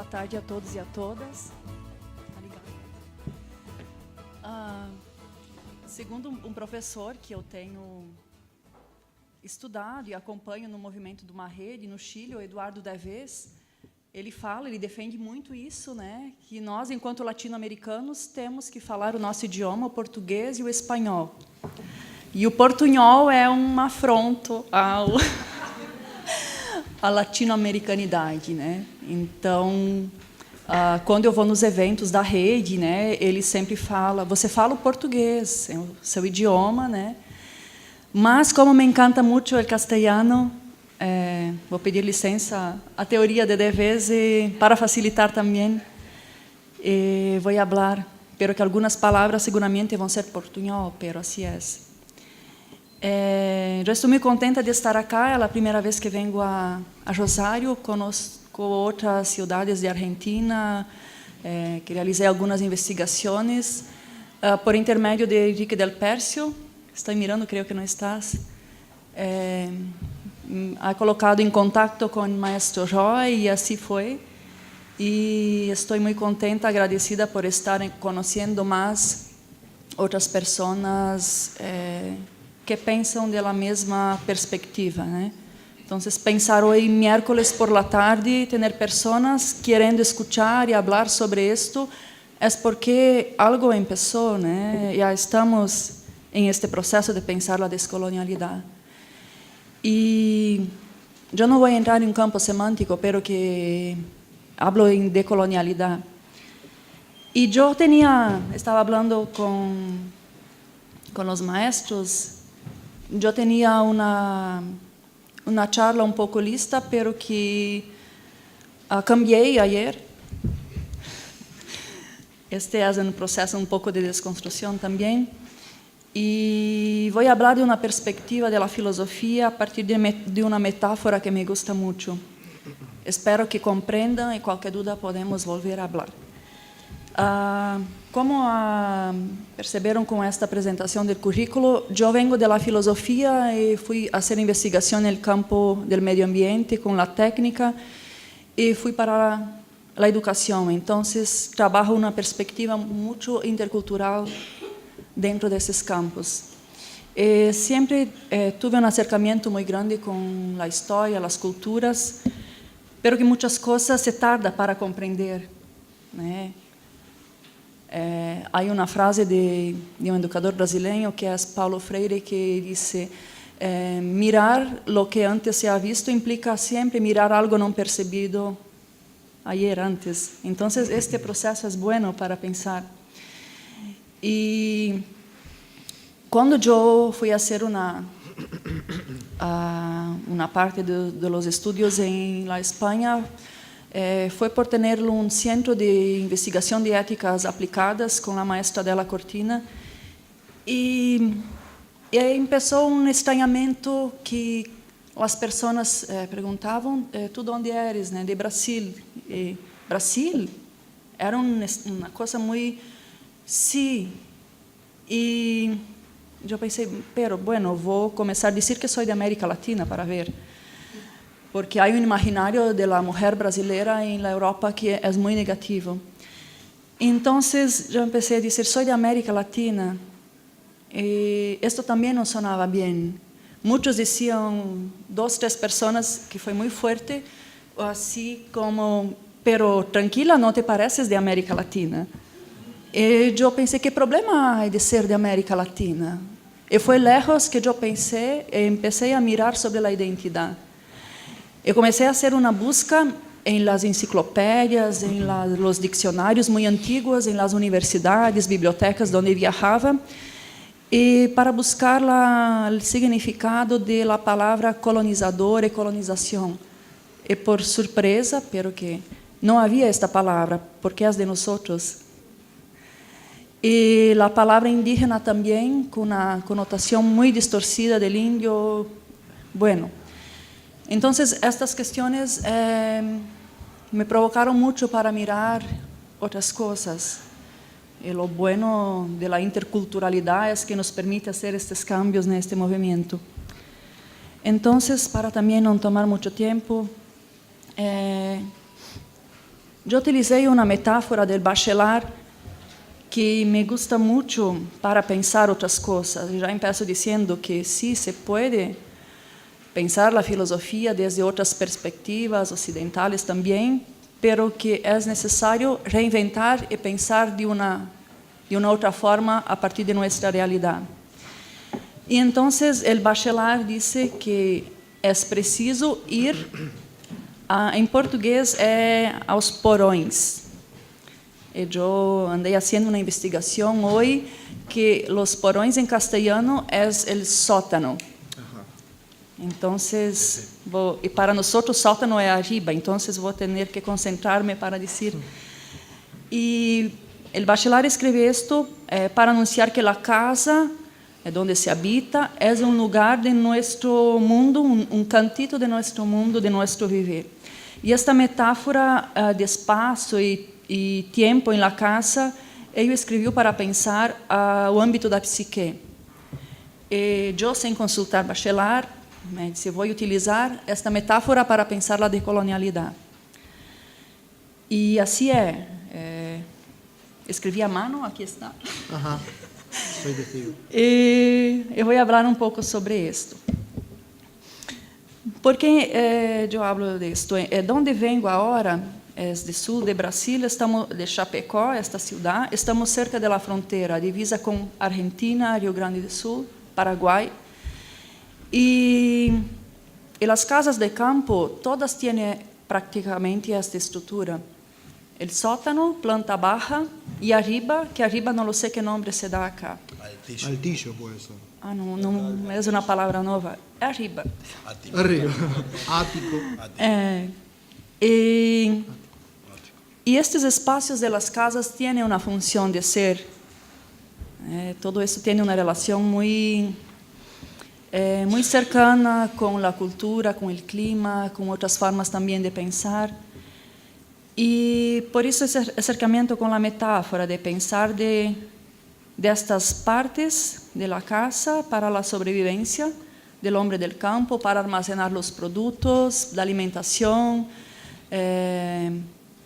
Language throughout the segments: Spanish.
Boa tarde a todos e a todas. Segundo um professor que eu tenho estudado e acompanho no movimento de uma rede no Chile, o Eduardo Deves, ele defende muito isso, né? Que nós, enquanto latino-americanos, temos que falar o nosso idioma, o português e o espanhol. E o portunhol é um afronto à latino-americanidade, né? Então, quando eu vou nos eventos da rede, né, ele sempre fala, você fala o português, é o seu idioma, né? Mas, como me encanta muito o castelhano, vou pedir licença à teoria de Deves para facilitar também, vou falar, pero que algumas palavras seguramente vão ser portunhol, pero assim é. Eu estou muito contenta de estar aqui, é a primeira vez que venho a Rosário, conozco outras cidades de Argentina, que realizei algumas investigações, por intermédio de Enrique del Pércio, está mirando, creio que não estás, ha colocado em contato com o maestro Roy, e assim foi, e estou muito contenta, agradecida por estar conhecendo mais outras pessoas que pensam da mesma perspectiva, né? Então, pensar hoje, miércoles por la tarde, ter pessoas querendo escutar e falar sobre isto, é porque algo começou, né? Já estamos em este processo de pensar a descolonialidade. E eu não vou entrar em campo semântico, pero que hablo em decolonialidade. E eu estava falando com os maestros. Eu tinha uma charla um pouco lista, pero que cambiei ayer. Este é um processo um pouco de desconstrução também. E vou falar de uma perspectiva da filosofia a partir de uma metáfora que me gusta muito. Espero que compreendam e qualquer dúvida podemos volver a falar. Como perceberam com esta apresentação do currículo, eu venho da filosofia e fui a fazer investigação no campo do meio ambiente com a técnica e fui para a educação. Então, trabalho uma perspectiva muito intercultural dentro desses campos. Sempre tive um acercamento muito grande com a história, as culturas, pero que muitas coisas se tarda para compreender, né? Há uma frase de um educador brasileiro, que é Paulo Freire, que diz: mirar lo que antes se ha visto implica sempre mirar algo não percebido ayer antes. Então, este processo é bueno para pensar. E quando eu fui a fazer uma parte dos estudos em la Espanha, foi por ter um centro de investigação de éticas aplicadas com a maestra Adela Cortina, e começou um estranhamento que as pessoas perguntavam: tu de onde eres? Né? De Brasil. E Brasil era uma coisa muito... Sim. E eu pensei, pero, bueno, vou começar a dizer que sou de América Latina para ver. Porque há um imaginário da mulher brasileira na Europa que é muito negativo. Então, eu comecei a dizer, sou de América Latina. E isto também não sonava bem. Muitos diziam, 2, 3 pessoas, que foi muito forte, assim como, pero tranquila, não te pareces de América Latina. E eu pensei, que problema há de ser de América Latina? E foi lejos que eu pensei e comecei a mirar sobre a identidade. Eu comecei a fazer uma busca em las enciclopédias, em los dicionários muito antigos, em las universidades, bibliotecas onde viajava, e para buscar o significado da palavra colonizador e colonização. E por surpresa, pero que não havia esta palavra, porque é de nós outros. E a palavra indígena também, com uma conotação muito distorcida do índio. Bueno, então, estas questões me provocaram muito para mirar outras coisas. E o bueno de la interculturalidade é que nos permite fazer estes cambios neste movimento. Então, para também não tomar muito tempo, yo utilicé una metáfora del bachelor que me gusta mucho para pensar otras cosas. Ya empiezo diciendo que sí se puede pensar la filosofía desde otras perspectivas occidentales también, pero que es necesario reinventar y pensar de una otra forma a partir de nuestra realidad. Y entonces el bachelor dice que es preciso ir, en portugués, aos porões. Yo andei haciendo una investigación hoy que los porões en castellano es el sótano. Entonces, y para nosotros sótano es arriba, entonces voy a tener que concentrarme para decir. Y el bachelor escribe esto para anunciar que la casa donde se habita es un lugar de nuestro mundo, un cantito de nuestro mundo, de nuestro vivir. Y esta metáfora de espacio y tiempo en la casa, ele escreveu para pensar o âmbito da psique. Eu, sem consultar Bachelard, disse, vou utilizar esta metáfora para pensar a decolonialidade. E assim escrevi à mão, aqui está. E eu vou falar um pouco sobre isto. Por que eu falo disto? De onde vengo agora? Es de sul de Brasil, estamos de Chapecó, esta ciudad, estamos cerca de la frontera, divisa con Argentina, Rio Grande do Sul, Paraguay. Y las casas de campo, todas tienen prácticamente esta estructura. El sótano, planta baja, y arriba, que arriba no lo sé qué nombre se da acá. Altillo puede ser. No es una palabra nueva. Arriba. Arriba. Ático. Y estos espacios de las casas tienen una función de ser. Todo eso tiene una relación muy cercana con la cultura, con el clima, con otras formas también de pensar. Y por eso ese acercamiento con la metáfora de pensar de estas partes de la casa para la sobrevivencia del hombre del campo, para almacenar los productos, la alimentación,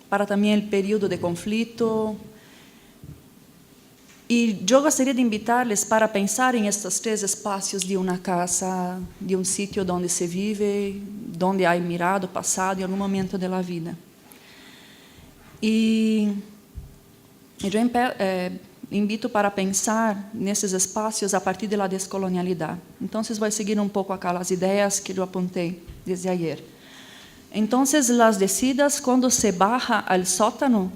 para también el periodo de conflicto. Y yo gostaria de invitarles para pensar en estos tres espacios de una casa, de un sitio donde se vive, donde hay mirado, pasado en algún momento de la vida. Y yo invito para pensar nesses espacios a partir de la descolonialidad. Entonces voy a seguir un poco acá las ideas que yo apunté desde ayer. Entonces, las descidas, cuando se baja al sótano,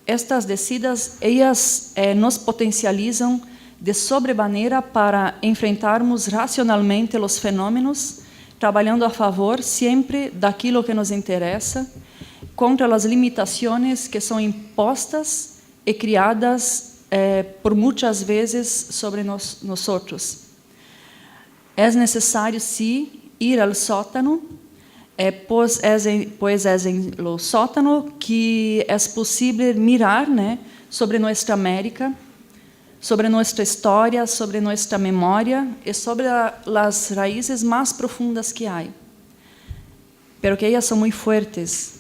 estas descidas, ellas nos potencializan de sobremanera para enfrentarmos racionalmente los fenómenos, trabalhando a favor sempre daquilo que nos interessa, contra as limitações que são impostas e criadas por muitas vezes sobre nós outros. É necessário, sim, ir ao sótano, pois é em lo sótano que é possível mirar, né, sobre nossa América, sobre nossa história, sobre nossa memória e sobre as raízes mais profundas que há. Pero que elas são muito fortes.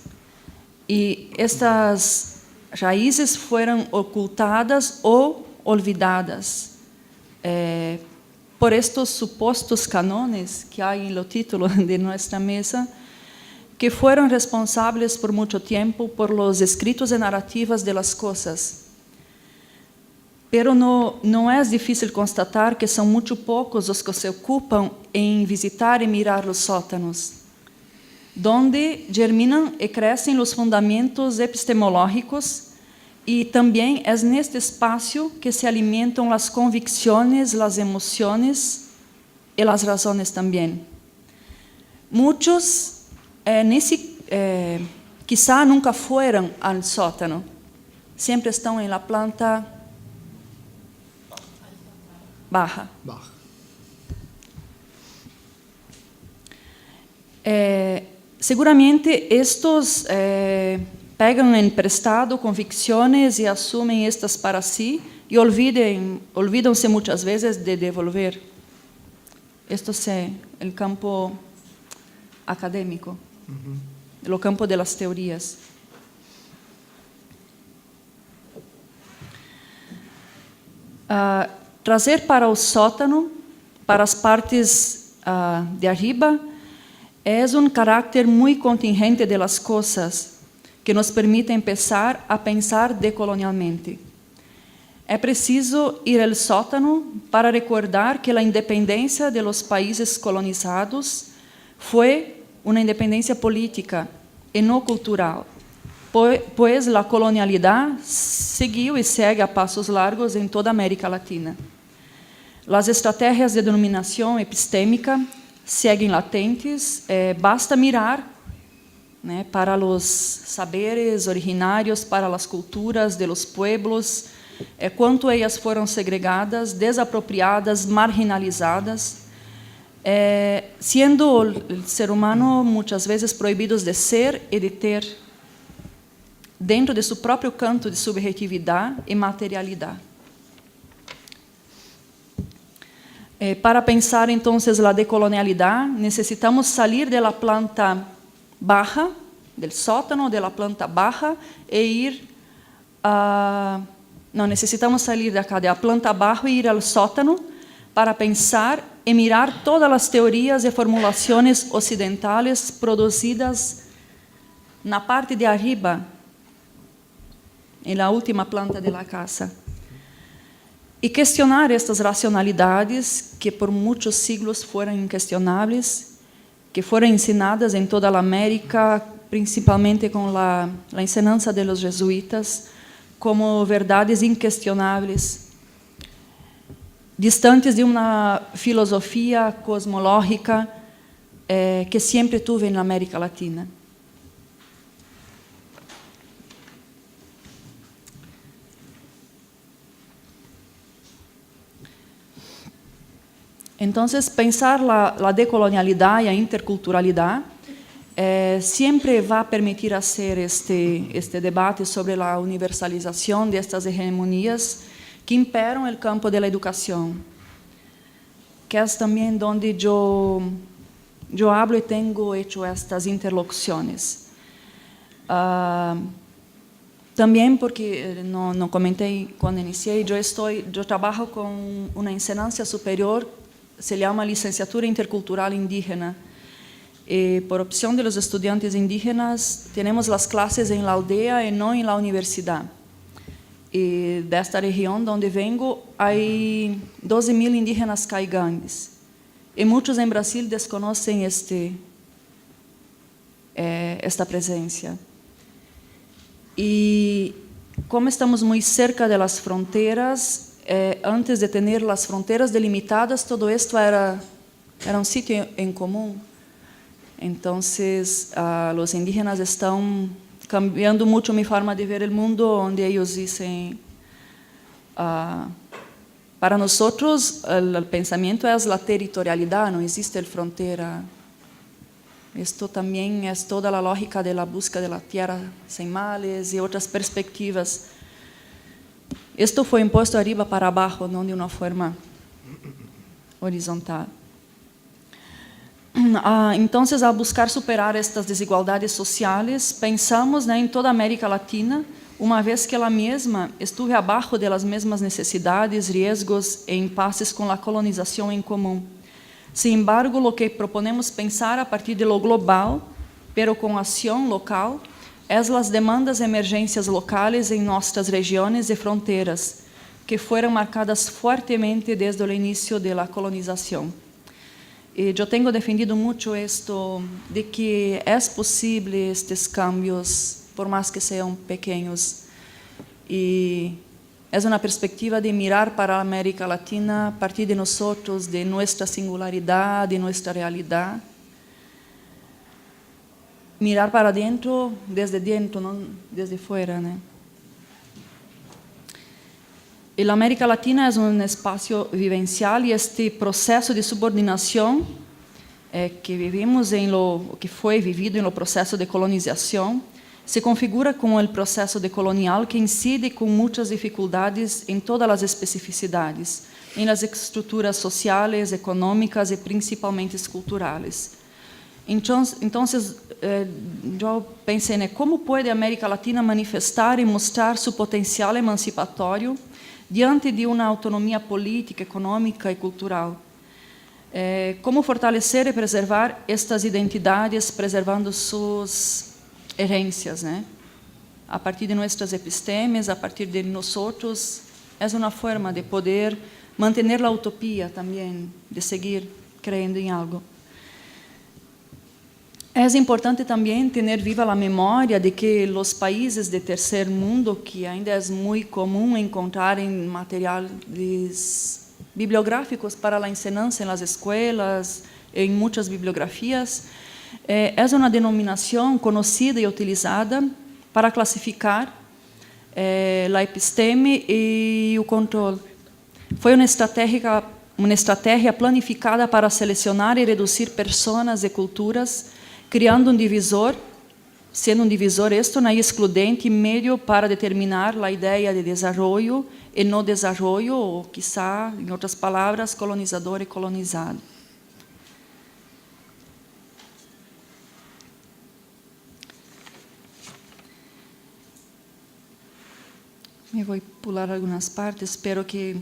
E estas raízes foram ocultadas ou olvidadas por estes supostos canones que há no título de nossa mesa, que foram responsáveis por muito tempo por los escritos e narrativas de las coisas. Pero não é difícil constatar que são muito poucos os que se ocupam em visitar e mirar os sótanos, donde germinam e crescem os fundamentos epistemológicos, e também é neste espaço que se alimentam as convicções, as emoções e as razões também. Muitos quizá nunca foram ao sótano, sempre estão em la planta baja. Seguramente estes pegam emprestado convicções e assumem estas para si e olvidam-se muitas vezes de devolver. Esto é o campo acadêmico el campo de las teorías. Trazer para o sótano, para as partes de arriba, é carácter muito contingente de las coisas que nos permite empezar a pensar decolonialmente. É preciso ir ao sótano para recordar que a independência de los países colonizados foi uma independência política e não cultural, pois a colonialidade seguiu e segue a passos largos em toda a América Latina. As estratégias de denominação epistêmica seguem latentes, basta mirar para os saberes originários, para as culturas de los pueblos, quanto elas foram segregadas, desapropriadas, marginalizadas, sendo o ser humano muitas vezes proibidos de ser e de ter dentro de seu próprio canto de subjetividade e materialidade. Para pensar, então, a decolonialidade, necessitamos sair da planta baixa, do sótano, da planta baixa, e ir a... Não, necessitamos sair da planta baixa e ir ao sótano para pensar e mirar todas as teorias e formulações ocidentais produzidas na parte de arriba, na última planta da casa. E questionar estas racionalidades que por muitos siglos foram inquestionáveis, que foram ensinadas em toda a América, principalmente com a ensinança de los jesuítas, como verdades inquestionáveis, distantes de uma filosofia cosmológica que sempre tive na América Latina. Então, pensar a decolonialidade e a interculturalidade sempre vai permitir fazer este debate sobre a universalização destas hegemonias que imperam no campo da educação, que é também onde eu hablo e tenho hecho estas interlocuções. Também porque não comentei quando iniciei, eu trabalho com uma instância superior, se chama Licenciatura Intercultural Indígena. E, por opção de los estudiantes indígenas, temos as classes em la aldea e não em la universidade. E desta região onde vengo, há 12.000 indígenas caigangues. E muitos em Brasil desconhecem esta presença. E como estamos muito cerca das fronteiras, antes de ter as fronteiras delimitadas, todo isto era sítio em comum. Então, os indígenas estão cambiando muito minha forma de ver o mundo, onde eles dizem, para nós, o pensamento é a territorialidade, não existe fronteira. Isto também é toda a lógica da busca da terra sem males e outras perspectivas. Isto foi imposto arriba para abaixo, não de uma forma horizontal. Então, ao buscar superar estas desigualdades sociais, pensamos em toda a América Latina, uma vez que ela mesma estuve abaixo das mesmas necessidades, riscos e impasses com a colonização em comum. Sin embargo, o que proponemos pensar a partir de lo global, pero com ação local, é as demandas e emergências locais em nossas regiões e fronteiras, que foram marcadas fortemente desde o início da colonização. E eu tenho defendido muito isto, de que é possível estes cambios, por mais que sejam pequenos. E é uma perspectiva de mirar para a América Latina a partir de nós, de nossa singularidade, de nossa realidade. Mirar para dentro, não desde fora, né? E a América Latina é um espaço vivencial e este processo de subordinação que vivimos que foi vivido no processo de colonização se configura com o processo decolonial que incide com muitas dificuldades em todas as especificidades, em las estruturas sociais, econômicas e principalmente culturais. Entonces, eu pensei, né, como pode a América Latina manifestar e mostrar seu potencial emancipatório diante de uma autonomia política, econômica e cultural? Como fortalecer e preservar estas identidades, preservando suas herências, né? A partir de nossas epistemes, a partir de nós outros, é uma forma de poder manter a utopia também, de seguir crendo em algo. É importante também ter viva a memória de que os países de terceiro mundo, que ainda é muito comum encontrar em materiais bibliográficos para a enseñanza em las escolas, em muitas bibliografias, é uma denominação conhecida e utilizada para classificar a episteme e o controle. Foi uma estratégia planificada para selecionar e reduzir pessoas e culturas, criando divisor, sendo divisor esto não excludente meio para determinar a ideia de desenvolvimento e no desenvolvimento, ou quizá, em outras palavras, colonizador e colonizado. Eu vou pular algumas partes, espero que...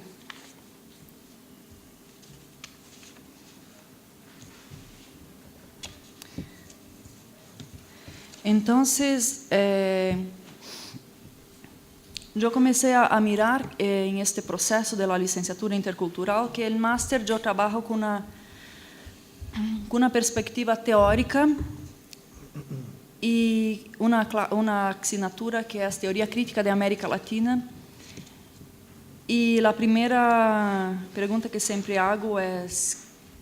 Então, eu comecei a mirar em este processo da licenciatura intercultural que o máster eu trabalho com uma perspectiva teórica e uma assinatura que é a Teoria Crítica da América Latina. E a primeira pergunta que sempre hago é: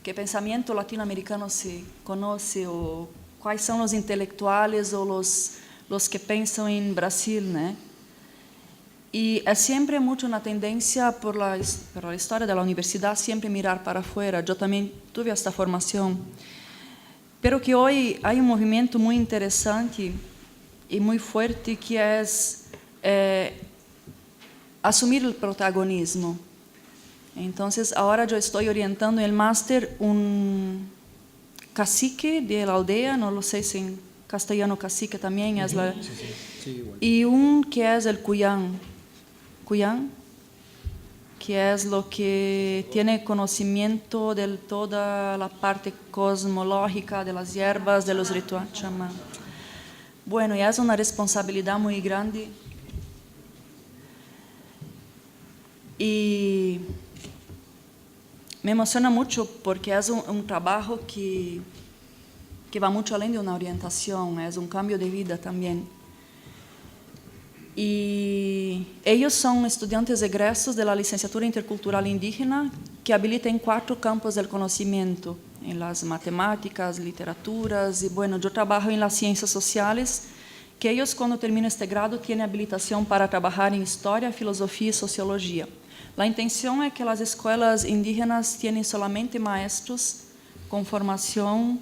que pensamento latino-americano se conhece, ou quais são os intelectuais ou os que pensam em Brasil, né? E é sempre muito na tendência por a história da universidade sempre mirar para fora. Eu também tive esta formação, pero que hoje há movimento muito interessante e muito forte que é assumir o protagonismo. Então, agora eu estou orientando no máster cacique de la aldea, não sei se em castelhano cacique também é e que é o cuyán, que é o que tem conhecimento de toda a parte cosmológica de las hierbas, de los rituales chamán. Bueno, e é uma responsabilidade muito grande e me emociona muito porque é trabalho que vai muito além de uma orientação, é cambio de vida também. E eles são estudantes egressos da licenciatura intercultural indígena que habilita em 4 campos do conhecimento, em las matemáticas, literaturas e, bueno, eu trabalho em las ciências sociais, que eles, quando terminam este grado, têm habilitação para trabalhar em história, filosofia e sociologia. A intenção é que as escolas indígenas tenham solamente maestros com formação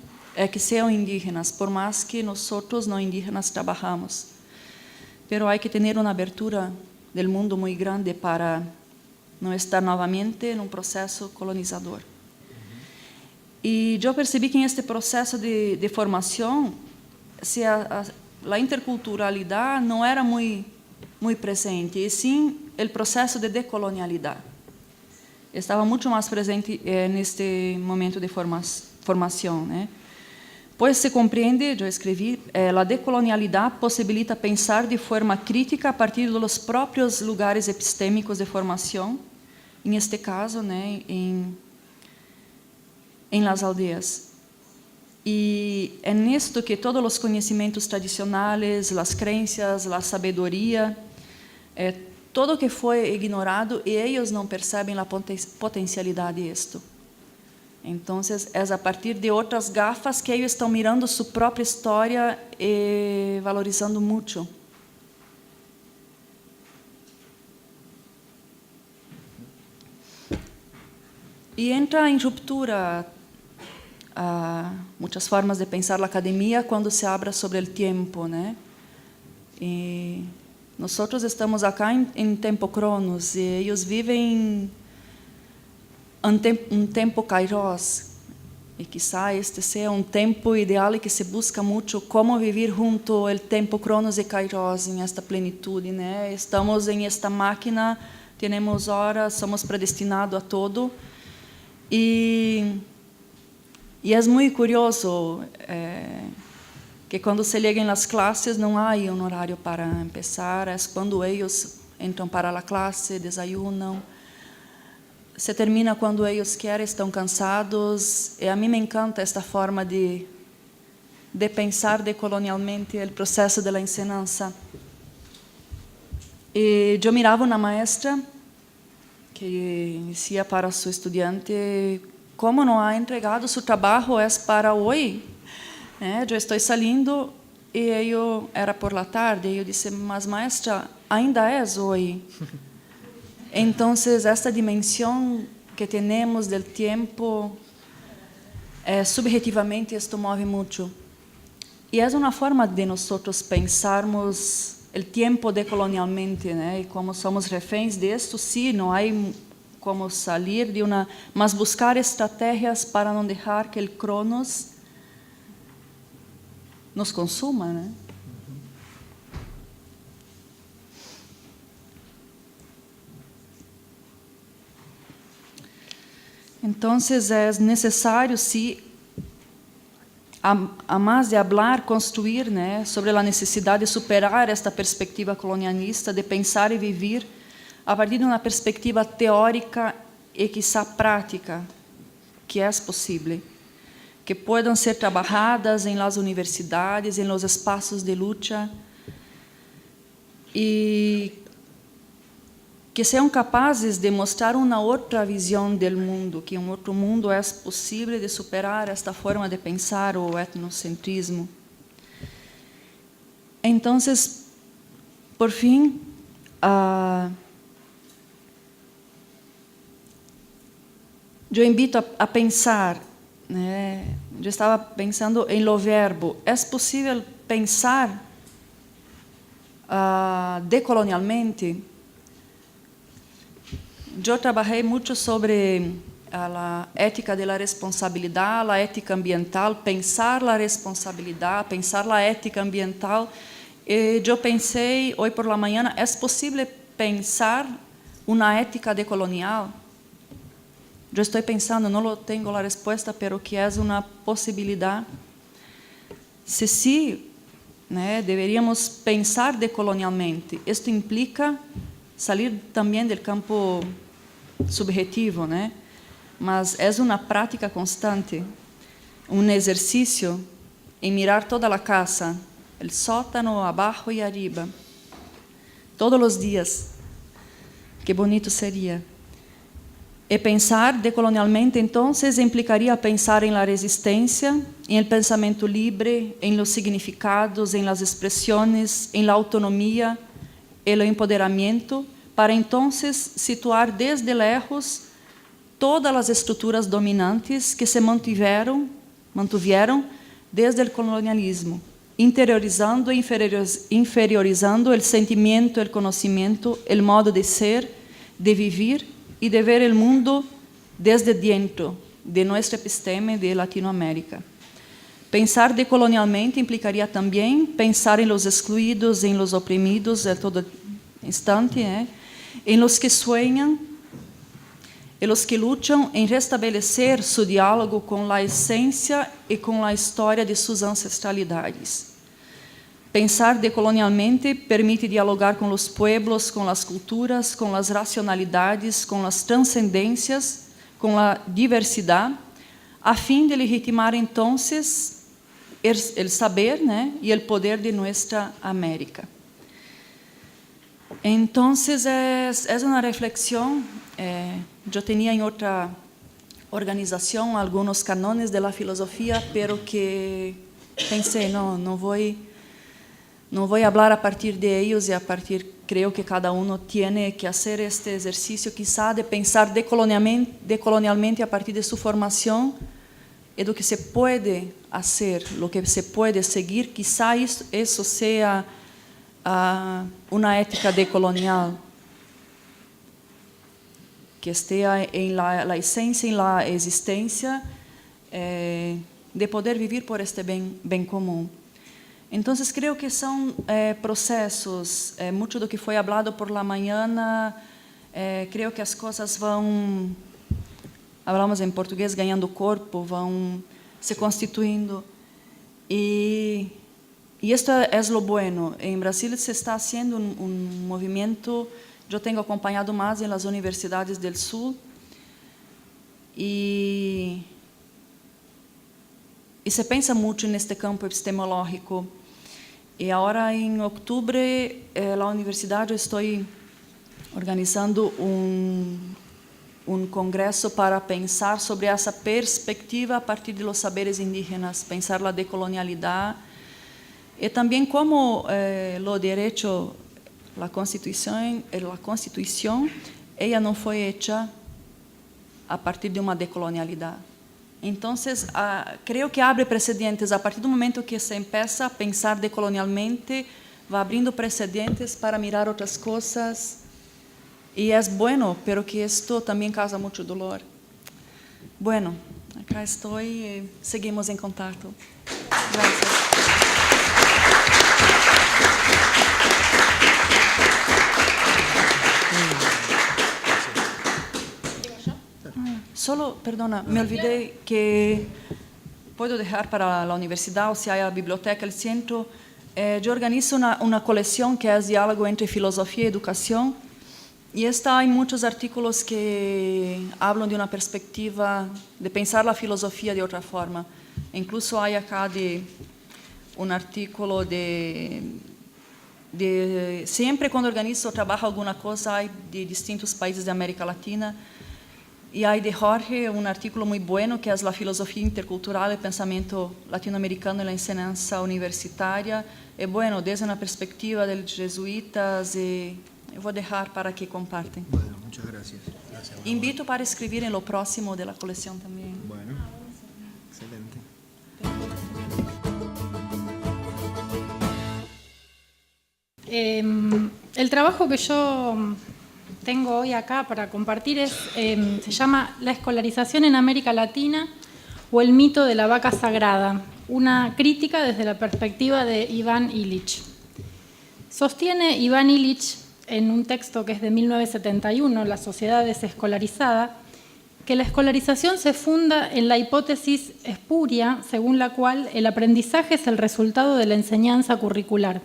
que sejam indígenas, por mais que nós não indígenas trabalhamos. Pero hay que tener una abertura del mundo muy grande para no estar novamente en un proceso colonizador. Y yo percibí que en este proceso de formación, la interculturalidad no era muy presente, y sí el proceso de decolonialidad. Estaba mucho más presente en este momento de formación, ¿eh? Pois se compreende, eu escrevi, a decolonialidade possibilita pensar de forma crítica a partir dos próprios lugares epistêmicos de formação, neste caso, né, em las aldeias. E é nisto que todos os conhecimentos tradicionais, as crenças, a sabedoria, todo que foi ignorado e eles não percebem a potencialidade disto. Então, é a partir de outras gafas que eles estão mirando sua própria história e valorizando muito. E entra em ruptura muitas formas de pensar a academia quando se habla sobre o tempo, né? E nós estamos acá em tempo cronos e eles vivem um tempo kairos, E quizá este sea um tempo ideal e que se busca muito como viver junto ao tempo Cronos e Kairos em esta plenitude, né? Estamos em esta máquina, temos horas, somos predestinados a todo. E é muito curioso que quando se ligam as classes não há um horário para começar, é quando eles entram para a classe, desayunam. Se termina quando eles querem, estão cansados. E a mim me encanta esta forma de pensar decolonialmente o processo da ensinança. E eu mirava uma maestra que dizia para seu estudante: como não ha entregado seu trabalho, é para hoje. Eu estou saindo e eu era por la tarde. E eu disse: mas maestra, ainda é hoje. Então, esta dimensão que temos do tempo, subjetivamente, isto move muito. E é uma forma de nós pensarmos o tempo decolonialmente, né? E como somos reféns disto, sim, não há como sair de uma... Mas buscar estratégias para não deixar que o Cronos nos consuma, né? Então, é necessário, sim, a mais de falar, construir, né, sobre a necessidade de superar esta perspectiva colonialista, de pensar e viver a partir de uma perspectiva teórica e, quizá, prática, que é possível, que podem ser trabalhadas em las universidades, em los espaços de luta, e que sejam capazes de mostrar uma outra visão do mundo, que outro mundo é possível de superar esta forma de pensar, o etnocentrismo. Então, por fim, eu invito a pensar, né? Eu estava pensando em lo verbo. É possível pensar decolonialmente? Eu trabalhei muito sobre a ética da responsabilidade, a ética ambiental, pensar a responsabilidade, pensar a ética ambiental. E eu pensei, hoje por la manhã, é possível pensar uma ética decolonial? Eu estou pensando, não tenho a resposta, mas que é uma possibilidade. Se sim, né, deveríamos pensar decolonialmente. Isto implica sair também do campo subjetivo, né? Mas é uma prática constante, um exercício em mirar toda a casa, o sótano, abaixo e arriba, todos os dias. Que bonito seria. E pensar decolonialmente, então, implicaria pensar em la resistência, em el pensamento livre, em los significados, em las expressões, em la autonomia, e o empoderamento, para então situar desde lejos todas as estruturas dominantes que se mantiveram desde o colonialismo, interiorizando e inferiorizando o sentimento, o conhecimento, o modo de ser, de viver e de ver o mundo desde dentro de nossa episteme de Latinoamérica. Pensar decolonialmente implicaria também pensar em los excluídos, em los oprimidos a todo instante, em los que sonham, em los que lutam em restabelecer seu diálogo com a essência e com a história de suas ancestralidades. Pensar decolonialmente permite dialogar com os pueblos, com as culturas, com as racionalidades, com as transcendências, com a diversidade, a fim de legitimar, então, o saber, né, e o poder de nossa América. Então, é uma reflexão. Eu tinha em outra organização alguns canones da filosofia, pero que pensei, não vou falar a partir de eles e creio que cada um tem que fazer este exercício, quizá de pensar decolonialmente a partir de sua formação e do que se pode fazer, lo que se pode seguir, quizá isso seja uma ética decolonial que esteja em la essência, em la existência, de poder vivir por este bem comum. Entonces creo que son procesos, mucho do que foi hablado por la mañana, creo que as coisas vão, hablamos em português, ganhando corpo, vão se constituindo. Y esto es lo bueno. En Brasil se está haciendo un movimiento, yo tengo acompañado más en las universidades del sur, y se pensa mucho en este campo epistemológico. Y ahora en octubre, la universidad, yo estoy organizando un congreso para pensar sobre esa perspectiva a partir de los saberes indígenas, pensar la decolonialidad y también cómo lo derecho, la constitución, ella no fue hecha a partir de una decolonialidad. Entonces, creo que abre precedentes. A partir do momento que se empieza a pensar decolonialmente, va abrindo precedentes para mirar otras cosas. Y es bueno, pero que esto también causa mucho dolor. Bueno, acá estoy, seguimos en contacto. Gracias. Solo, perdona, me olvidé que puedo dejar para la universidad, o si hay biblioteca, el centro. Yo organizo una colección que es diálogo entre filosofía y educación. Y hay muchos artículos que hablan de una perspectiva de pensar la filosofía de otra forma. Incluso hay acá un artículo siempre cuando organizo o trabajo alguna cosa, hay de distintos países de América Latina. Y hay de Jorge un artículo muy bueno que es la filosofía intercultural, el pensamiento latinoamericano en la enseñanza universitaria. Y bueno, desde una perspectiva de los jesuitas. Voy a dejar para que comparten. Bueno, muchas gracias. Invito para escribir en lo próximo de la colección también. Bueno, excelente. El trabajo que yo tengo hoy acá para compartir se llama La escolarización en América Latina o el mito de la vaca sagrada, una crítica desde la perspectiva de Iván Illich. Sostiene Iván Illich en un texto que es de 1971, La sociedad desescolarizada, que la escolarización se funda en la hipótesis espuria según la cual el aprendizaje es el resultado de la enseñanza curricular.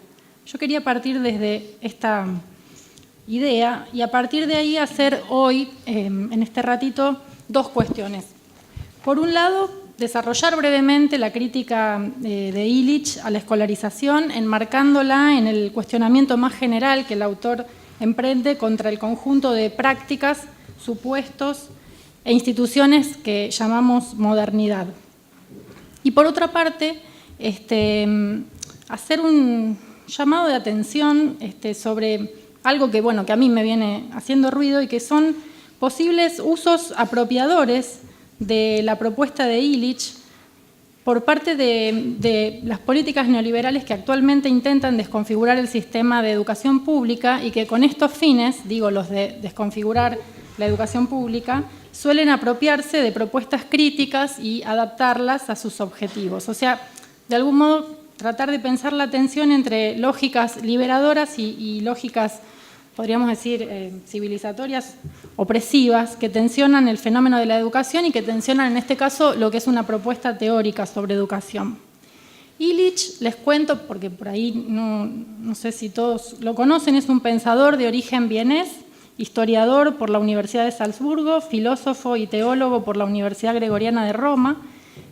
Yo quería partir desde esta idea y a partir de ahí hacer hoy, en este ratito, dos cuestiones. Por un lado, desarrollar brevemente la crítica de Illich a la escolarización, enmarcándola en el cuestionamiento más general que el autor emprende contra el conjunto de prácticas, supuestos e instituciones que llamamos modernidad. Y por otra parte, hacer un llamado de atención sobre algo que, bueno, que a mí me viene haciendo ruido y que son posibles usos apropiadores de la propuesta de Illich por parte de las políticas neoliberales que actualmente intentan desconfigurar el sistema de educación pública y que con estos fines, digo los de desconfigurar la educación pública, suelen apropiarse de propuestas críticas y adaptarlas a sus objetivos. O sea, de algún modo tratar de pensar la tensión entre lógicas liberadoras y lógicas, podríamos decir, civilizatorias, opresivas, que tensionan el fenómeno de la educación y que tensionan, en este caso, lo que es una propuesta teórica sobre educación. Illich, les cuento, porque por ahí no sé si todos lo conocen, es un pensador de origen vienés, historiador por la Universidad de Salzburgo, filósofo y teólogo por la Universidad Gregoriana de Roma.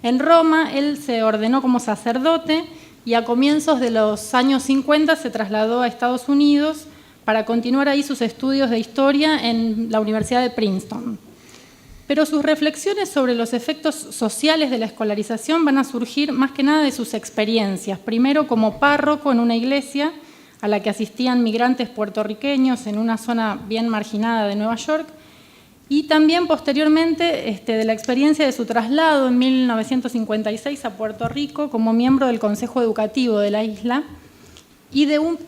En Roma, él se ordenó como sacerdote y a comienzos de los años 50 se trasladó a Estados Unidos para continuar ahí sus estudios de historia en la Universidad de Princeton. Pero sus reflexiones sobre los efectos sociales de la escolarización van a surgir más que nada de sus experiencias. Primero como párroco en una iglesia a la que asistían migrantes puertorriqueños en una zona bien marginada de Nueva York, y también posteriormente de la experiencia de su traslado en 1956 a Puerto Rico como miembro del Consejo Educativo de la isla, y de un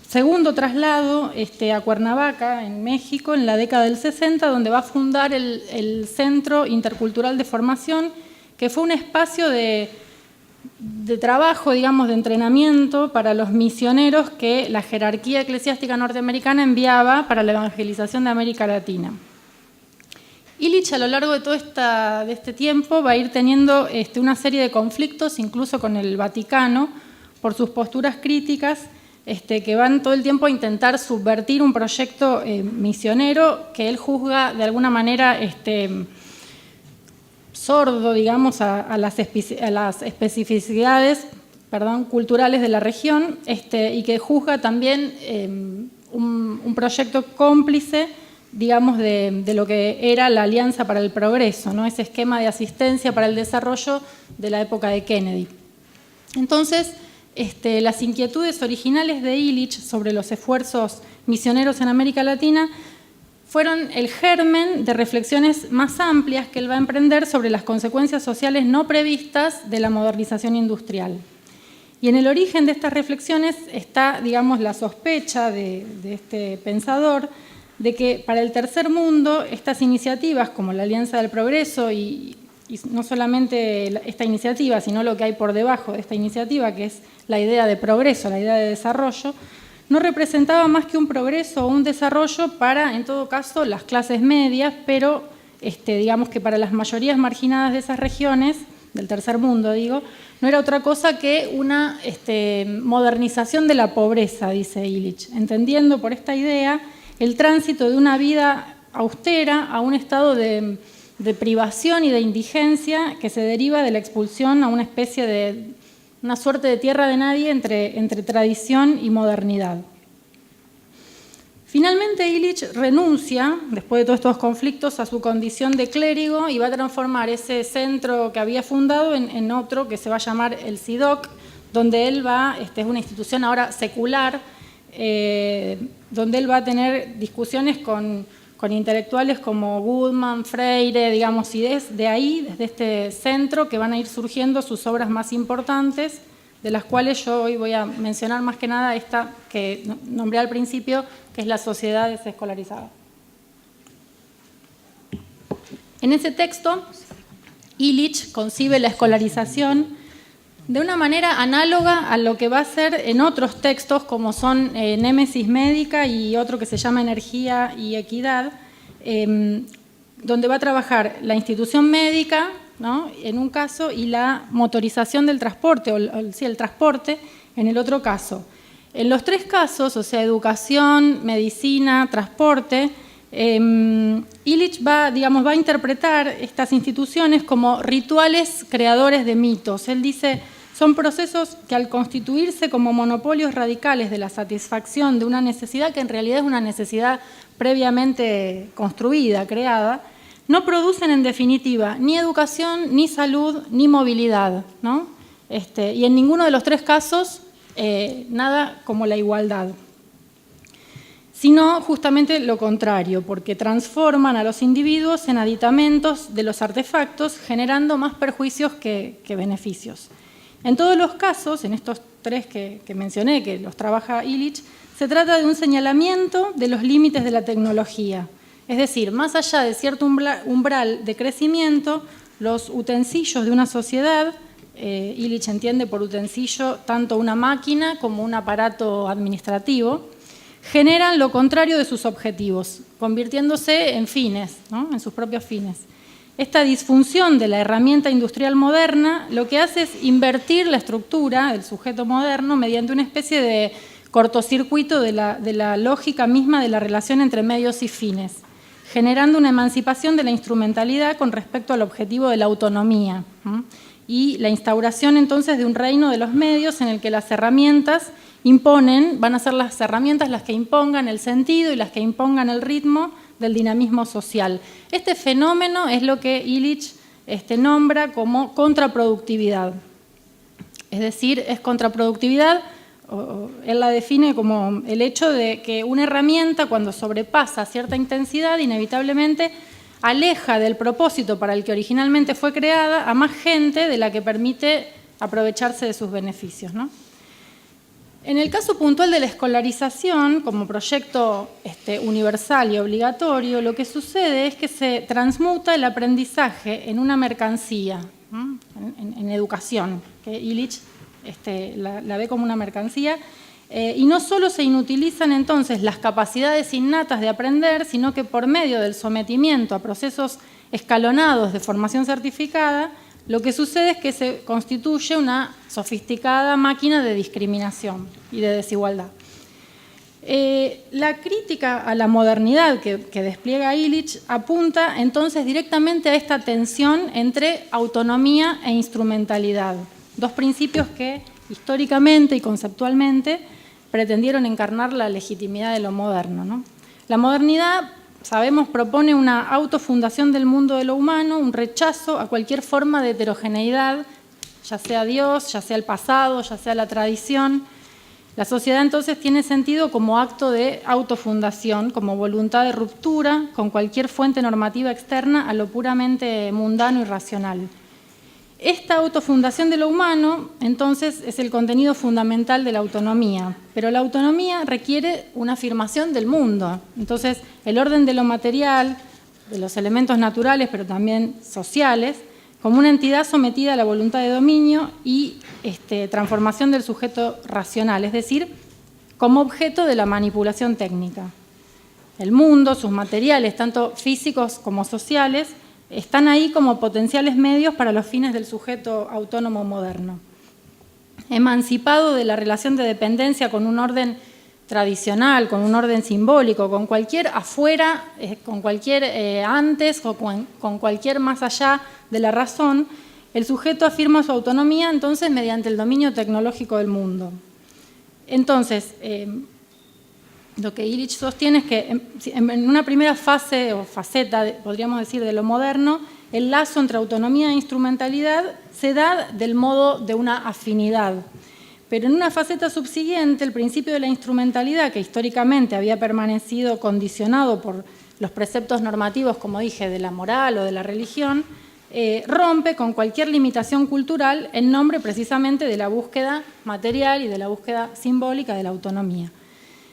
segundo traslado a Cuernavaca, en México, en la década del 60, donde va a fundar el Centro Intercultural de Formación, que fue un espacio de trabajo, digamos, de entrenamiento para los misioneros que la jerarquía eclesiástica norteamericana enviaba para la evangelización de América Latina. Illich, a lo largo de todo este tiempo, va a ir teniendo una serie de conflictos, incluso con el Vaticano, por sus posturas críticas, que van todo el tiempo a intentar subvertir un proyecto misionero que él juzga de alguna manera sordo, digamos, a las especificidades culturales de la región, y que juzga también un proyecto cómplice, digamos, de lo que era la Alianza para el Progreso, ¿no? Ese esquema de asistencia para el desarrollo de la época de Kennedy. Entonces, las inquietudes originales de Illich sobre los esfuerzos misioneros en América Latina fueron el germen de reflexiones más amplias que él va a emprender sobre las consecuencias sociales no previstas de la modernización industrial. Y en el origen de estas reflexiones está, digamos, la sospecha de este pensador de que para el tercer mundo estas iniciativas como la Alianza del Progreso y no solamente esta iniciativa, sino lo que hay por debajo de esta iniciativa, que es la idea de progreso, la idea de desarrollo, no representaba más que un progreso o un desarrollo para, en todo caso, las clases medias, pero digamos que para las mayorías marginadas de esas regiones, del tercer mundo digo, no era otra cosa que una modernización de la pobreza, dice Illich, entendiendo por esta idea el tránsito de una vida austera a un estado de privación y de indigencia que se deriva de la expulsión a una especie de una suerte de tierra de nadie entre tradición y modernidad. Finalmente, Illich renuncia, después de todos estos conflictos, a su condición de clérigo y va a transformar ese centro que había fundado en otro que se va a llamar el CIDOC, donde él va, es una institución ahora secular, donde él va a tener discusiones con intelectuales como Goodman, Freire, digamos, y desde ahí, desde este centro, que van a ir surgiendo sus obras más importantes, de las cuales yo hoy voy a mencionar más que nada esta que nombré al principio, que es La sociedad desescolarizada. En ese texto, Illich concibe la escolarización de una manera análoga a lo que va a ser en otros textos, como son Némesis Médica y otro que se llama Energía y Equidad, donde va a trabajar la institución médica, ¿no?, en un caso, y la motorización del transporte, el transporte en el otro caso. En los tres casos, o sea, educación, medicina, transporte, Illich va a interpretar estas instituciones como rituales creadores de mitos. Él dice, son procesos que al constituirse como monopolios radicales de la satisfacción de una necesidad que en realidad es una necesidad previamente construida, creada, no producen en definitiva ni educación, ni salud, ni movilidad, ¿no? Y en ninguno de los tres casos nada como la igualdad, sino justamente lo contrario, porque transforman a los individuos en aditamentos de los artefactos, generando más perjuicios que beneficios. En todos los casos, en estos tres que mencioné, que los trabaja Illich, se trata de un señalamiento de los límites de la tecnología. Es decir, más allá de cierto umbral de crecimiento, los utensilios de una sociedad, Illich entiende por utensilio tanto una máquina como un aparato administrativo, generan lo contrario de sus objetivos, convirtiéndose en fines, ¿no?, en sus propios fines. Esta disfunción de la herramienta industrial moderna lo que hace es invertir la estructura del sujeto moderno mediante una especie de cortocircuito de la lógica misma de la relación entre medios y fines, generando una emancipación de la instrumentalidad con respecto al objetivo de la autonomía, ¿no?, y la instauración entonces de un reino de los medios en el que las herramientas van a ser las herramientas las que impongan el sentido y las que impongan el ritmo del dinamismo social. Este fenómeno es lo que Illich nombra como contraproductividad. Es decir, es contraproductividad, él la define como el hecho de que una herramienta, cuando sobrepasa cierta intensidad, inevitablemente aleja del propósito para el que originalmente fue creada a más gente de la que permite aprovecharse de sus beneficios, ¿no? En el caso puntual de la escolarización, como proyecto universal y obligatorio, lo que sucede es que se transmuta el aprendizaje en una mercancía, en educación, que Illich la ve como una mercancía. Y no solo se inutilizan entonces las capacidades innatas de aprender, sino que por medio del sometimiento a procesos escalonados de formación certificada, lo que sucede es que se constituye una sofisticada máquina de discriminación y de desigualdad. La crítica a la modernidad que despliega Illich apunta entonces directamente a esta tensión entre autonomía e instrumentalidad, dos principios que históricamente y conceptualmente pretendieron encarnar la legitimidad de lo moderno, ¿no? La modernidad, sabemos, propone una autofundación del mundo de lo humano, un rechazo a cualquier forma de heterogeneidad, ya sea Dios, ya sea el pasado, ya sea la tradición. La sociedad entonces tiene sentido como acto de autofundación, como voluntad de ruptura con cualquier fuente normativa externa a lo puramente mundano y racional. Esta autofundación de lo humano, entonces, es el contenido fundamental de la autonomía, pero la autonomía requiere una afirmación del mundo. Entonces, el orden de lo material, de los elementos naturales, pero también sociales, como una entidad sometida a la voluntad de dominio y transformación del sujeto racional, es decir, como objeto de la manipulación técnica. El mundo, sus materiales, tanto físicos como sociales, están ahí como potenciales medios para los fines del sujeto autónomo moderno. Emancipado de la relación de dependencia con un orden tradicional, con un orden simbólico, con cualquier afuera, con cualquier antes o con cualquier más allá de la razón, el sujeto afirma su autonomía entonces mediante el dominio tecnológico del mundo. Entonces, lo que Illich sostiene es que en una primera fase o faceta, podríamos decir, de lo moderno, el lazo entre autonomía e instrumentalidad se da del modo de una afinidad. Pero en una faceta subsiguiente, el principio de la instrumentalidad, que históricamente había permanecido condicionado por los preceptos normativos, como dije, de la moral o de la religión, rompe con cualquier limitación cultural en nombre precisamente de la búsqueda material y de la búsqueda simbólica de la autonomía.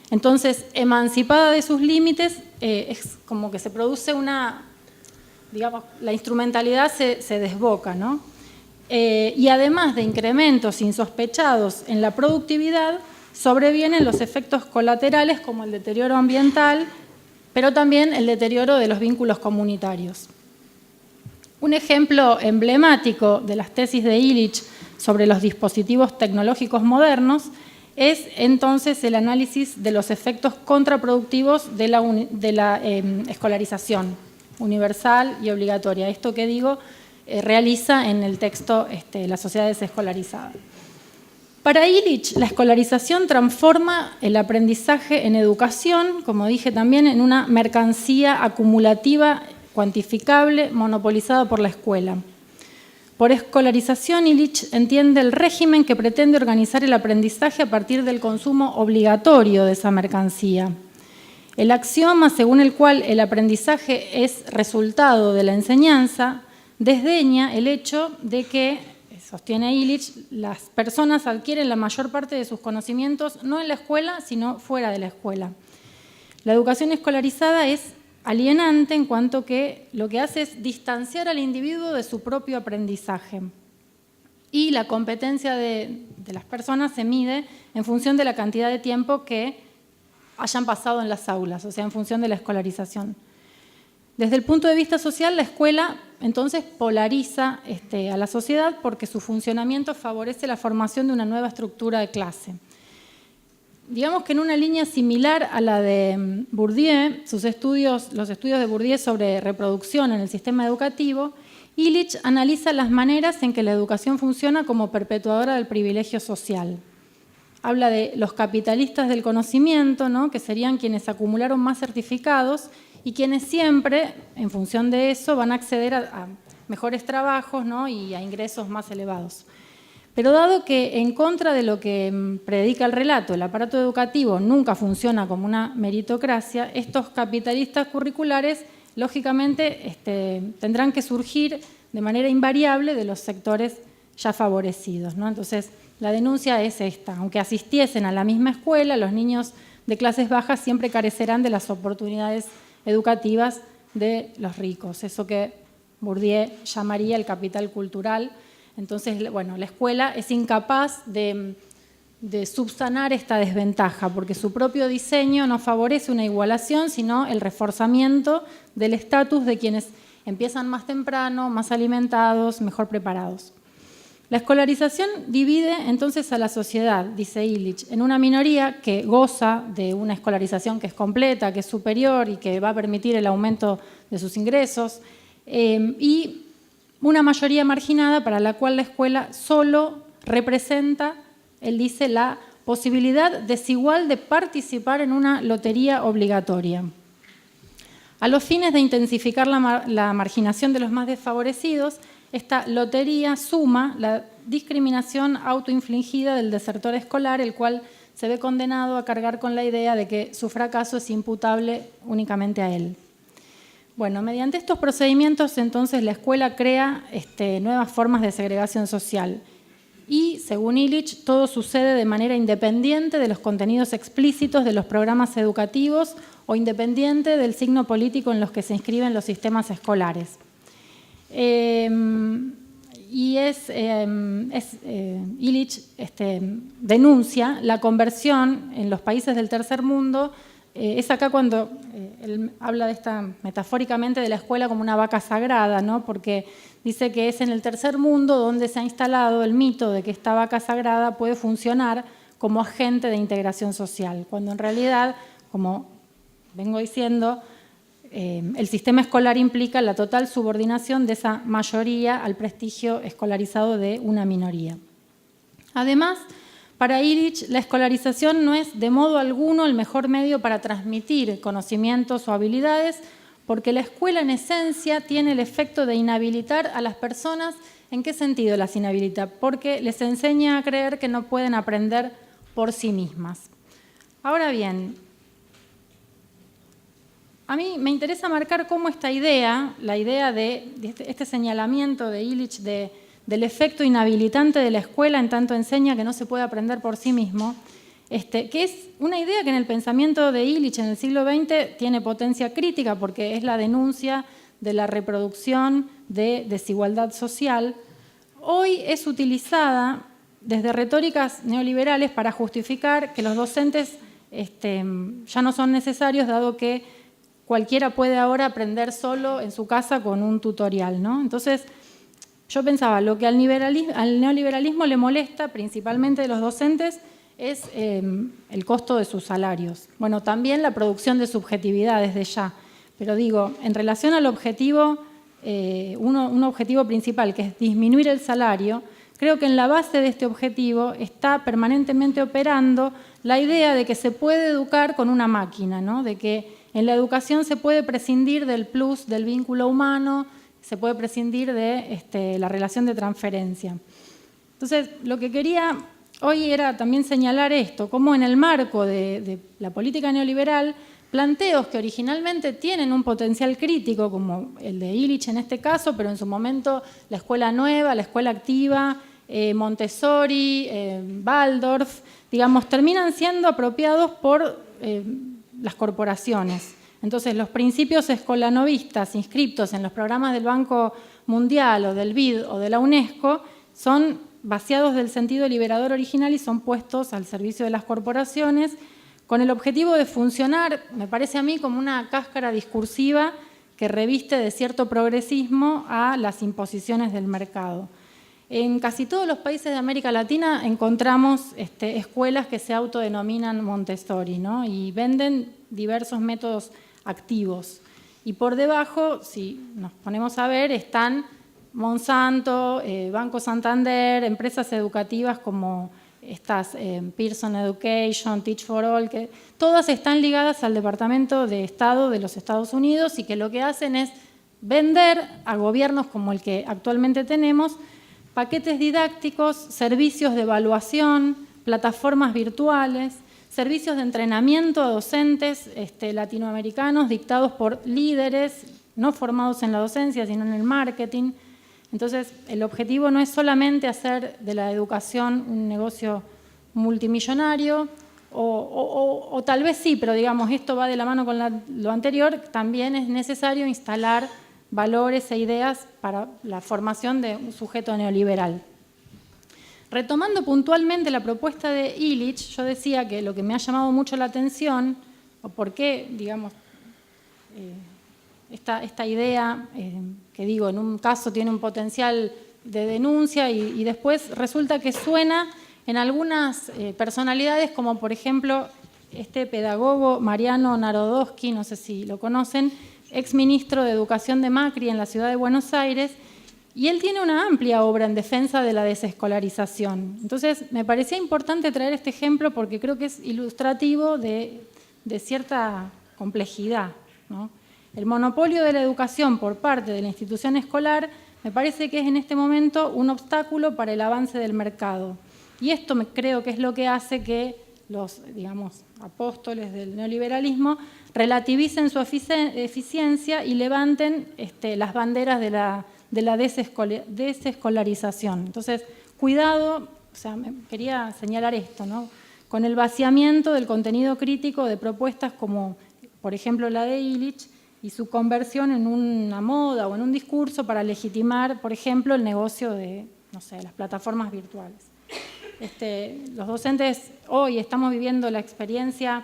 Entonces, emancipada de sus límites, es como que se produce una, digamos, la instrumentalidad se desboca, ¿no? Y además de incrementos insospechados en la productividad, sobrevienen los efectos colaterales como el deterioro ambiental, pero también el deterioro de los vínculos comunitarios. Un ejemplo emblemático de las tesis de Illich sobre los dispositivos tecnológicos modernos es entonces el análisis de los efectos contraproductivos de la escolarización universal y obligatoria. Esto que digo realiza en el texto La sociedad desescolarizada. Para Illich, la escolarización transforma el aprendizaje en educación, como dije también, en una mercancía acumulativa, cuantificable, monopolizada por la escuela. Por escolarización, Illich entiende el régimen que pretende organizar el aprendizaje a partir del consumo obligatorio de esa mercancía. El axioma según el cual el aprendizaje es resultado de la enseñanza desdeña el hecho de que, sostiene Illich, las personas adquieren la mayor parte de sus conocimientos no en la escuela, sino fuera de la escuela. La educación escolarizada es alienante en cuanto que lo que hace es distanciar al individuo de su propio aprendizaje. Y la competencia de las personas se mide en función de la cantidad de tiempo que hayan pasado en las aulas, o sea, en función de la escolarización. Desde el punto de vista social, la escuela entonces polariza a la sociedad porque su funcionamiento favorece la formación de una nueva estructura de clase. Digamos que en una línea similar a la de Bourdieu, los estudios de Bourdieu sobre reproducción en el sistema educativo, Illich analiza las maneras en que la educación funciona como perpetuadora del privilegio social. Habla de los capitalistas del conocimiento, ¿no?, que serían quienes acumularon más certificados y quienes siempre, en función de eso, van a acceder a mejores trabajos, ¿no?, y a ingresos más elevados. Pero dado que en contra de lo que predica el relato, el aparato educativo nunca funciona como una meritocracia, estos capitalistas curriculares, lógicamente, tendrán que surgir de manera invariable de los sectores ya favorecidos, ¿no? Entonces, la denuncia es esta. Aunque asistiesen a la misma escuela, los niños de clases bajas siempre carecerán de las oportunidades educativas de los ricos. Eso que Bourdieu llamaría el capital cultural. Entonces, bueno, la escuela es incapaz de subsanar esta desventaja, porque su propio diseño no favorece una igualación, sino el reforzamiento del estatus de quienes empiezan más temprano, más alimentados, mejor preparados. La escolarización divide entonces a la sociedad, dice Illich, en una minoría que goza de una escolarización que es completa, que es superior y que va a permitir el aumento de sus ingresos, y una mayoría marginada para la cual la escuela solo representa, él dice, la posibilidad desigual de participar en una lotería obligatoria. A los fines de intensificar la marginación de los más desfavorecidos, esta lotería suma la discriminación autoinfligida del desertor escolar, el cual se ve condenado a cargar con la idea de que su fracaso es imputable únicamente a él. Bueno, mediante estos procedimientos, entonces, la escuela crea nuevas formas de segregación social. Y, según Illich, todo sucede de manera independiente de los contenidos explícitos de los programas educativos o independiente del signo político en los que se inscriben los sistemas escolares. Illich denuncia la conversión en los países del tercer mundo. Es acá cuando él habla metafóricamente de la escuela como una vaca sagrada, ¿no? Porque dice que es en el tercer mundo donde se ha instalado el mito de que esta vaca sagrada puede funcionar como agente de integración social, cuando en realidad, como vengo diciendo, el sistema escolar implica la total subordinación de esa mayoría al prestigio escolarizado de una minoría. Además, para Illich, la escolarización no es de modo alguno el mejor medio para transmitir conocimientos o habilidades, porque la escuela en esencia tiene el efecto de inhabilitar a las personas. ¿En qué sentido las inhabilita? Porque les enseña a creer que no pueden aprender por sí mismas. Ahora bien, a mí me interesa marcar cómo esta idea, la idea de este señalamiento de Illich del efecto inhabilitante de la escuela en tanto enseña que no se puede aprender por sí mismo, que es una idea que en el pensamiento de Illich en el siglo XX tiene potencia crítica porque es la denuncia de la reproducción de desigualdad social. Hoy es utilizada desde retóricas neoliberales para justificar que los docentes ya no son necesarios, dado que cualquiera puede ahora aprender solo en su casa con un tutorial, ¿no? Entonces, yo pensaba, lo que al neoliberalismo le molesta, principalmente de los docentes, es el costo de sus salarios. Bueno, también la producción de subjetividad desde ya. Pero digo, en relación al objetivo, un objetivo principal, que es disminuir el salario, creo que en la base de este objetivo está permanentemente operando la idea de que se puede educar con una máquina, ¿no? De que en la educación se puede prescindir del plus del vínculo humano, se puede prescindir de la relación de transferencia. Entonces, lo que quería hoy era también señalar esto, cómo en el marco de la política neoliberal, planteos que originalmente tienen un potencial crítico, como el de Illich en este caso, pero en su momento la escuela nueva, la escuela activa, Montessori, Waldorf, digamos, terminan siendo apropiados por las corporaciones. Entonces, los principios escolanovistas inscriptos en los programas del Banco Mundial o del BID o de la UNESCO son vaciados del sentido liberador original y son puestos al servicio de las corporaciones con el objetivo de funcionar, me parece a mí, como una cáscara discursiva que reviste de cierto progresismo a las imposiciones del mercado. En casi todos los países de América Latina encontramos escuelas que se autodenominan Montessori, ¿no? Y venden diversos métodos activos. Y por debajo, si nos ponemos a ver, están Monsanto, Banco Santander, empresas educativas como estas Pearson Education, Teach for All, que todas están ligadas al Departamento de Estado de los Estados Unidos y que lo que hacen es vender a gobiernos como el que actualmente tenemos paquetes didácticos, servicios de evaluación, plataformas virtuales, servicios de entrenamiento a docentes latinoamericanos dictados por líderes no formados en la docencia, sino en el marketing. Entonces, el objetivo no es solamente hacer de la educación un negocio multimillonario, o tal vez sí, pero digamos, esto va de la mano con lo anterior, también es necesario instalar valores e ideas para la formación de un sujeto neoliberal. Retomando puntualmente la propuesta de Illich, yo decía que lo que me ha llamado mucho la atención, o por qué, digamos, esta idea, que digo, en un caso tiene un potencial de denuncia y después resulta que suena en algunas personalidades, como por ejemplo este pedagogo Mariano Narodowski, no sé si lo conocen, exministro de Educación de Macri en la ciudad de Buenos Aires, y él tiene una amplia obra en defensa de la desescolarización. Entonces, me parecía importante traer este ejemplo porque creo que es ilustrativo de cierta complejidad, ¿no? El monopolio de la educación por parte de la institución escolar me parece que es en este momento un obstáculo para el avance del mercado. Y esto creo que es lo que hace que los, digamos, apóstoles del neoliberalismo relativicen su eficiencia y levanten las banderas de la desescolarización. Entonces, cuidado, o sea, quería señalar esto, ¿no? Con el vaciamiento del contenido crítico de propuestas como, por ejemplo, la de Illich, y su conversión en una moda o en un discurso para legitimar, por ejemplo, el negocio de, no sé, las plataformas virtuales. Los docentes hoy estamos viviendo la experiencia,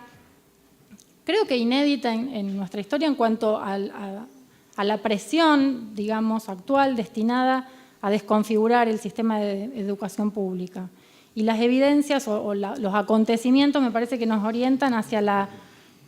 creo que inédita en nuestra historia en cuanto a la presión, digamos, actual destinada a desconfigurar el sistema de educación pública. Y las evidencias los acontecimientos me parece que nos orientan hacia la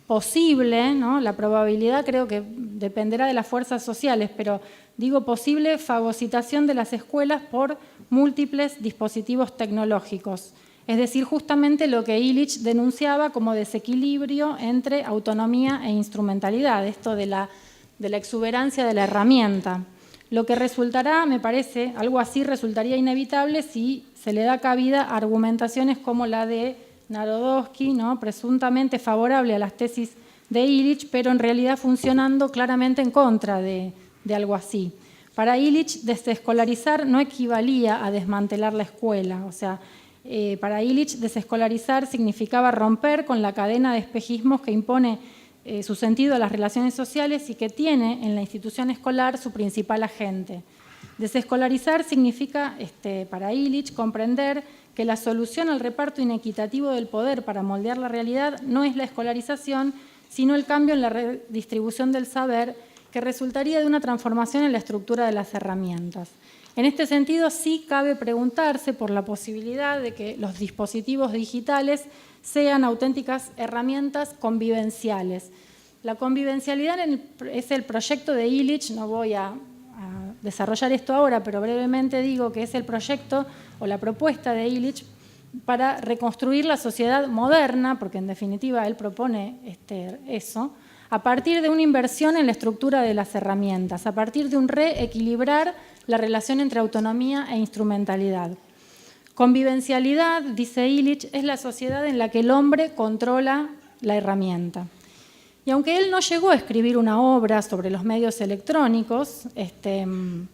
posible, ¿no? La probabilidad creo que dependerá de las fuerzas sociales, pero digo posible fagocitación de las escuelas por múltiples dispositivos tecnológicos. Es decir, justamente lo que Illich denunciaba como desequilibrio entre autonomía e instrumentalidad, esto de la exuberancia de la herramienta. Lo que resultará, me parece, algo así resultaría inevitable si se le da cabida a argumentaciones como la de Narodowski, ¿no? Presuntamente favorable a las tesis de Illich, pero en realidad funcionando claramente en contra de algo así. Para Illich, desescolarizar no equivalía a desmantelar la escuela. O sea, para Illich, desescolarizar significaba romper con la cadena de espejismos que impone su sentido a las relaciones sociales y que tiene en la institución escolar su principal agente. Desescolarizar significa, para Illich, comprender que la solución al reparto inequitativo del poder para moldear la realidad no es la escolarización, sino el cambio en la redistribución del saber que resultaría de una transformación en la estructura de las herramientas. En este sentido, sí cabe preguntarse por la posibilidad de que los dispositivos digitales sean auténticas herramientas convivenciales. La convivencialidad es el proyecto de Illich, no voy a desarrollar esto ahora, pero brevemente digo que es el proyecto o la propuesta de Illich para reconstruir la sociedad moderna, porque en definitiva él propone eso, a partir de una inversión en la estructura de las herramientas, a partir de un reequilibrar la relación entre autonomía e instrumentalidad. Convivencialidad, dice Illich, es la sociedad en la que el hombre controla la herramienta. Y aunque él no llegó a escribir una obra sobre los medios electrónicos,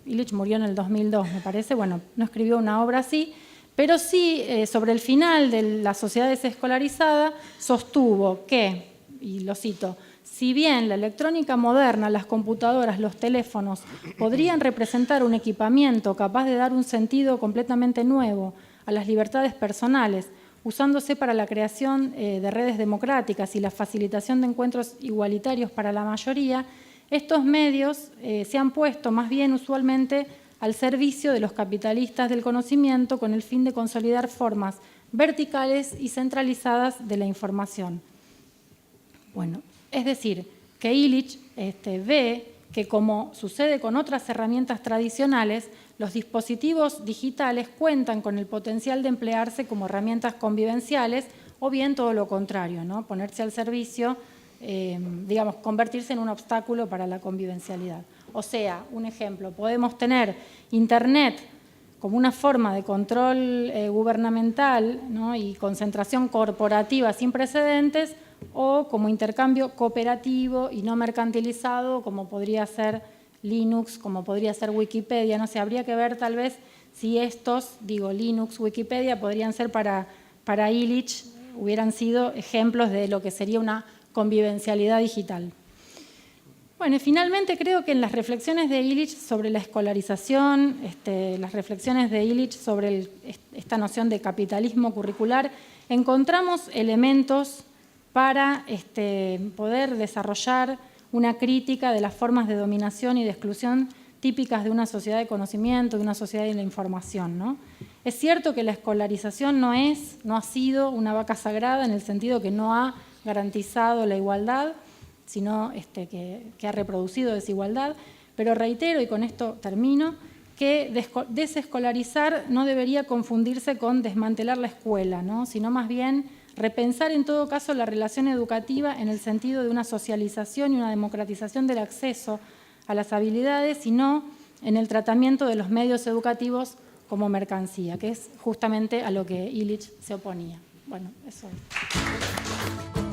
Illich murió en el 2002, me parece, bueno, no escribió una obra así, pero sí sobre el final de la sociedad desescolarizada sostuvo que, y lo cito, si bien la electrónica moderna, las computadoras, los teléfonos podrían representar un equipamiento capaz de dar un sentido completamente nuevo a las libertades personales, usándose para la creación de redes democráticas y la facilitación de encuentros igualitarios para la mayoría, estos medios se han puesto más bien usualmente al servicio de los capitalistas del conocimiento con el fin de consolidar formas verticales y centralizadas de la información. Bueno, es decir, que Illich ve que, como sucede con otras herramientas tradicionales, los dispositivos digitales cuentan con el potencial de emplearse como herramientas convivenciales o bien todo lo contrario, ¿no? Ponerse al servicio, digamos, convertirse en un obstáculo para la convivencialidad. O sea, un ejemplo, podemos tener Internet como una forma de control gubernamental, ¿no? Y concentración corporativa sin precedentes, o como intercambio cooperativo y no mercantilizado, como podría ser Linux, como podría ser Wikipedia. No sé, habría que ver tal vez si estos, digo, Linux, Wikipedia, podrían ser para Illich, hubieran sido ejemplos de lo que sería una convivencialidad digital. Bueno, y finalmente creo que en las reflexiones de Illich sobre la escolarización, las reflexiones de Illich sobre esta noción de capitalismo curricular, encontramos elementos para poder desarrollar una crítica de las formas de dominación y de exclusión típicas de una sociedad de conocimiento, de una sociedad de la información, ¿no? Es cierto que la escolarización no ha sido una vaca sagrada en el sentido que no ha garantizado la igualdad, sino que ha reproducido desigualdad, pero reitero, y con esto termino, que desescolarizar no debería confundirse con desmantelar la escuela, ¿no? Sino más bien repensar en todo caso la relación educativa en el sentido de una socialización y una democratización del acceso a las habilidades y no en el tratamiento de los medios educativos como mercancía, que es justamente a lo que Illich se oponía. Bueno, eso es.